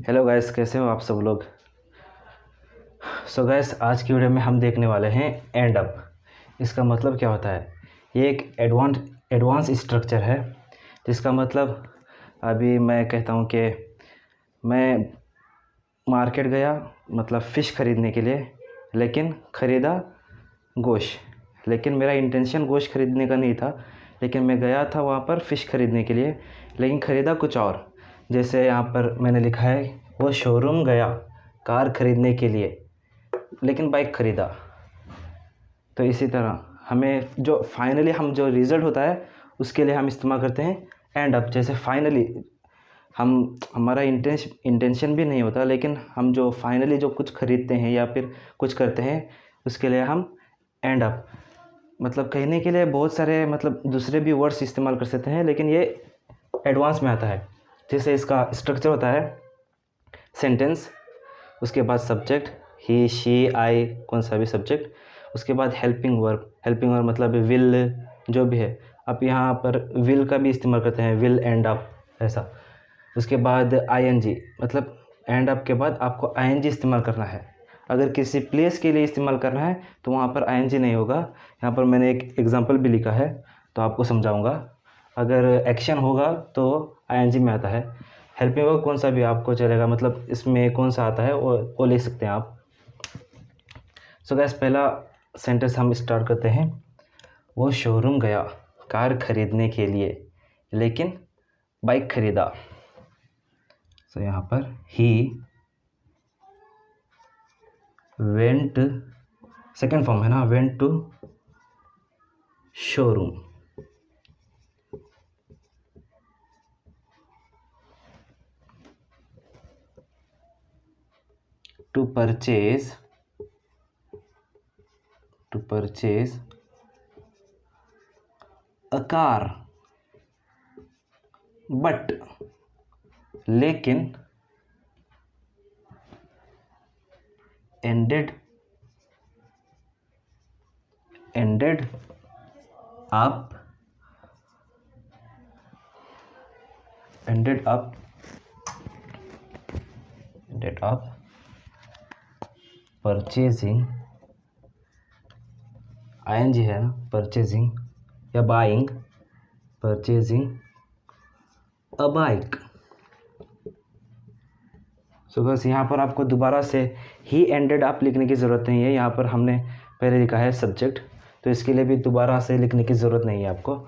Hello guys, कैसे हो आप सब लोग। सो गाइस, आज की वीडियो में हम देखने वाले हैं एंड अप। इसका मतलब क्या होता है। ये एक एडवांस स्ट्रक्चर है जिसका मतलब अभी मैं कहता हूँ कि मैं मार्केट गया मतलब फ़िश ख़रीदने के लिए, लेकिन ख़रीदा गोश्त। लेकिन मेरा इंटेंशन गोश्त ख़रीदने का नहीं था, लेकिन मैं गया था वहाँ पर फ़िश ख़रीदने के लिए, लेकिन ख़रीदा कुछ और। जैसे यहाँ पर मैंने लिखा है वो शोरूम गया कार ख़रीदने के लिए, लेकिन बाइक ख़रीदा। तो इसी तरह हमें जो फाइनली हम जो रिज़ल्ट होता है उसके लिए हम इस्तेमाल करते हैं एंड अप। जैसे फाइनली हमारा इंटेंशन भी नहीं होता, लेकिन हम जो फाइनली जो कुछ ख़रीदते हैं या फिर कुछ करते हैं उसके लिए हम एंड अप मतलब कहने के लिए बहुत सारे मतलब दूसरे भी वर्ड्स इस्तेमाल कर सकते हैं, लेकिन ये एडवांस में आता है। जैसे इसका स्ट्रक्चर होता है सेंटेंस, उसके बाद सब्जेक्ट ही शी आई कौन सा भी सब्जेक्ट, उसके बाद हेल्पिंग वर्ब मतलब विल जो भी है। आप यहाँ पर विल का भी इस्तेमाल करते हैं, विल एंड अप ऐसा। उसके बाद आईएनजी मतलब एंड अप के बाद आपको आईएनजी इस्तेमाल करना है। अगर किसी प्लेस के लिए इस्तेमाल करना है तो वहाँ पर आईएनजी नहीं होगा। यहाँ पर मैंने एक एग्जांपल भी लिखा है तो आपको समझाऊंगा। अगर एक्शन होगा तो आईएनजी में आता है। हेल्पिंग वर्ब कौन सा भी आपको चलेगा, मतलब इसमें कौन सा आता है वो लिख सकते हैं आप। सो गैस, पहला सेंटेंस हम स्टार्ट करते हैं। वो शोरूम गया कार खरीदने के लिए, लेकिन बाइक खरीदा। सो यहाँ पर ही वेंट, सेकेंड फॉर्म है ना, went to showroom. To purchase a car, but लेकिन ended up परचेजिंग, आईएनजी है ना, परचेजिंग या buying, purchasing a bike. So बस यहाँ पर आपको दोबारा से ही एंडेड अप लिखने की ज़रूरत नहीं है। यहाँ पर हमने पहले लिखा है सब्जेक्ट, तो इसके लिए भी दोबारा से लिखने की ज़रूरत नहीं है आपको।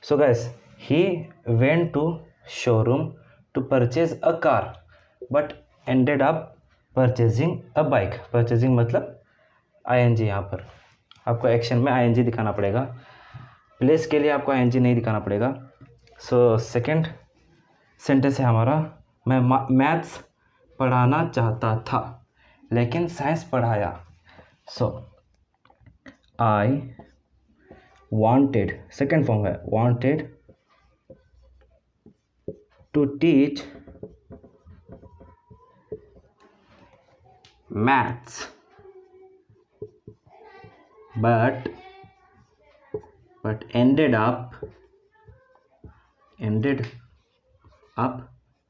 So guys, he went to showroom to purchase a car but ended up purchasing a bike. Purchasing मतलब आईएनजी। यहाँ पर आपको एक्शन में आईएनजी दिखाना पड़ेगा, प्लेस के लिए आपको आईएनजी नहीं दिखाना पड़ेगा। सो सेकेंड सेंटेंस है हमारा, मैं मैथ्स पढ़ाना चाहता था लेकिन साइंस पढ़ाया। So I wanted, second form है wanted to teach maths but ended up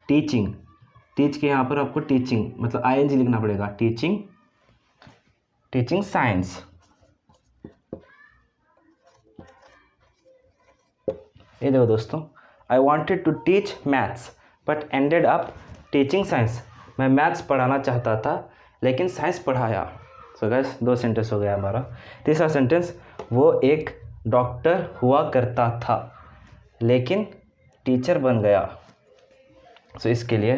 teaching. Teach के यहाँ पर आपको टीचिंग मतलब आईएनजी लिखना पड़ेगा, टीचिंग साइंस। ये देखो दोस्तों, I wanted to teach maths but ended up teaching science. मैं मैथ्स पढ़ाना चाहता था लेकिन साइंस पढ़ाया। सो गाइस, दो सेंटेंस हो गया हमारा। तीसरा सेंटेंस, वो एक डॉक्टर हुआ करता था लेकिन टीचर बन गया। सो इसके लिए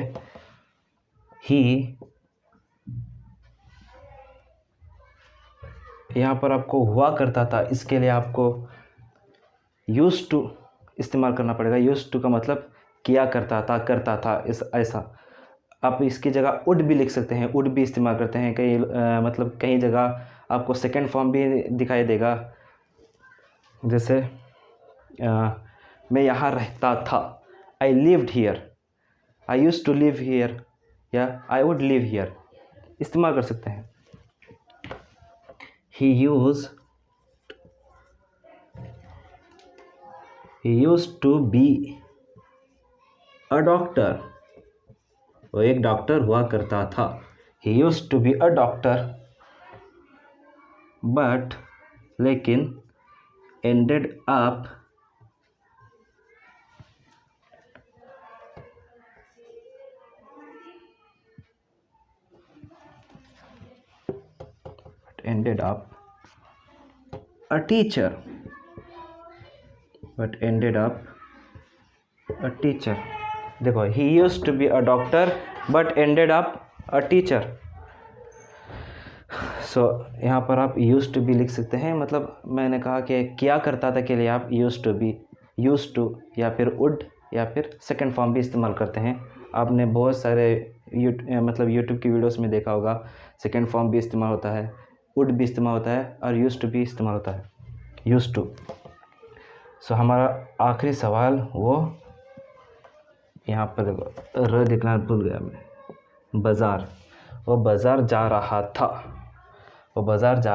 ही, यहाँ पर आपको हुआ करता था, इसके लिए आपको यूज्ड टू इस्तेमाल करना पड़ेगा। यूज्ड टू का मतलब किया करता था इस ऐसा। आप इसकी जगह वुड भी लिख सकते हैं, वुड भी इस्तेमाल करते हैं कई मतलब कई जगह आपको सेकेंड फॉर्म भी दिखाई देगा। जैसे मैं यहाँ रहता था, I lived here, I used to live here या आई वुड लिव हियर इस्तेमाल कर सकते हैं। ही used to be a doctor, वो एक डॉक्टर हुआ करता था। He used to be a doctor but लेकिन ended up a teacher देखो, he used to be a doctor but ended up a teacher। सो यहाँ पर आप used to be लिख सकते हैं, मतलब मैंने कहा कि क्या करता था के लिए आप used to या फिर would या फिर सेकेंड फॉर्म भी इस्तेमाल करते हैं। आपने बहुत सारे यूट्यूब की वीडियोस में देखा होगा, सेकेंड फॉर्म भी इस्तेमाल होता है, would भी इस्तेमाल होता है और used to भी इस्तेमाल होता है, used to। सो हमारा आखिरी सवाल वो यहाँ पर देखो, र लिखना भूल गया मैं, बाज़ार। वो बाज़ार जा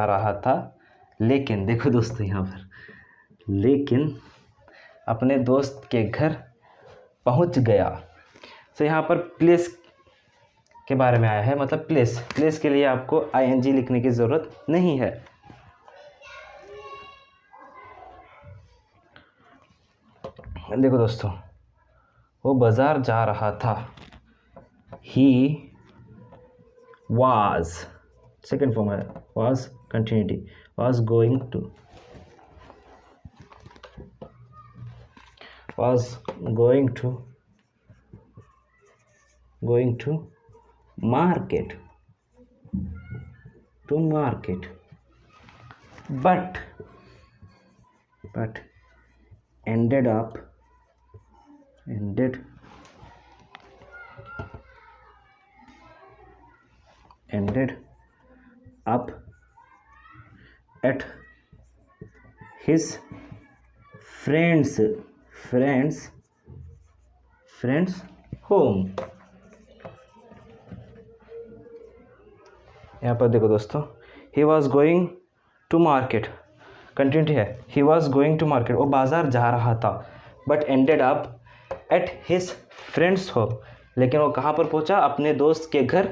रहा था, लेकिन देखो दोस्तों यहाँ पर, लेकिन अपने दोस्त के घर पहुँच गया। सो यहाँ पर प्लेस के बारे में आया है, मतलब प्लेस के लिए आपको ing लिखने की ज़रूरत नहीं है। देखो दोस्तों, वो बाज़ार जा रहा था, ही वाज, सेकेंड फॉर्म है, was continuity, was going to market but ended up at his friend's home। यहाँ पर देखो दोस्तों, he was going to market, continuity है, he was going to market, वो बाज़ार जा रहा था, but ended up at his friend's home, लेकिन वो कहाँ पर पहुँचा, अपने दोस्त के घर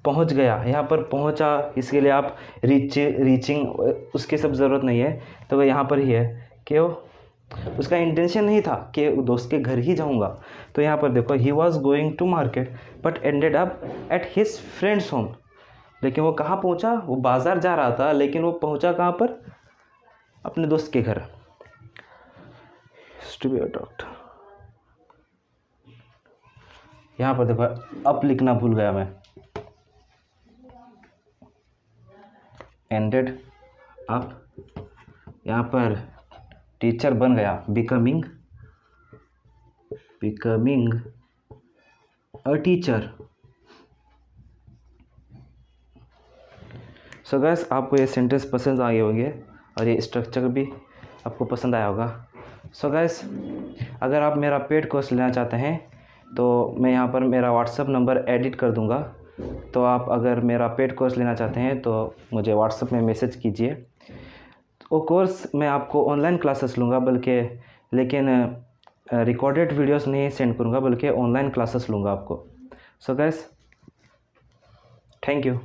पहुँच गया। यहाँ पर पहुँचा, इसके लिए आप रीचिंग उसकी सब ज़रूरत नहीं है, तो वो यहाँ पर ही है कि वो उसका इंटेंशन नहीं था कि दोस्त के घर ही जाऊँगा। तो यहाँ पर देखो, he was going to market but ended up at his friend's home, लेकिन वो कहाँ पहुँचा, वो बाज़ार जा रहा था, लेकिन वो पहुँचा कहाँ पर, अपने दोस्त के घर। to be a doctor, यहाँ पर देखो, अप लिखना भूल गया मैं, एंडेड अप, यहाँ पर टीचर बन गया, becoming a teacher. So guys, आपको ये सेंटेंस पसंद आए होंगे और ये स्ट्रक्चर भी आपको पसंद आया होगा। सो गाइस, अगर आप मेरा पेड कोर्स लेना चाहते हैं तो मैं यहाँ पर मेरा व्हाट्सअप नंबर एडिट कर दूँगा, तो आप अगर मेरा पेड कोर्स लेना चाहते हैं तो मुझे व्हाट्सअप में मैसेज कीजिए। वो कोर्स मैं आपको ऑनलाइन क्लासेस लूँगा, लेकिन रिकॉर्डेड वीडियोस नहीं सेंड करूँगा, बल्कि ऑनलाइन क्लासेस लूँगा आपको। So guys, thank you.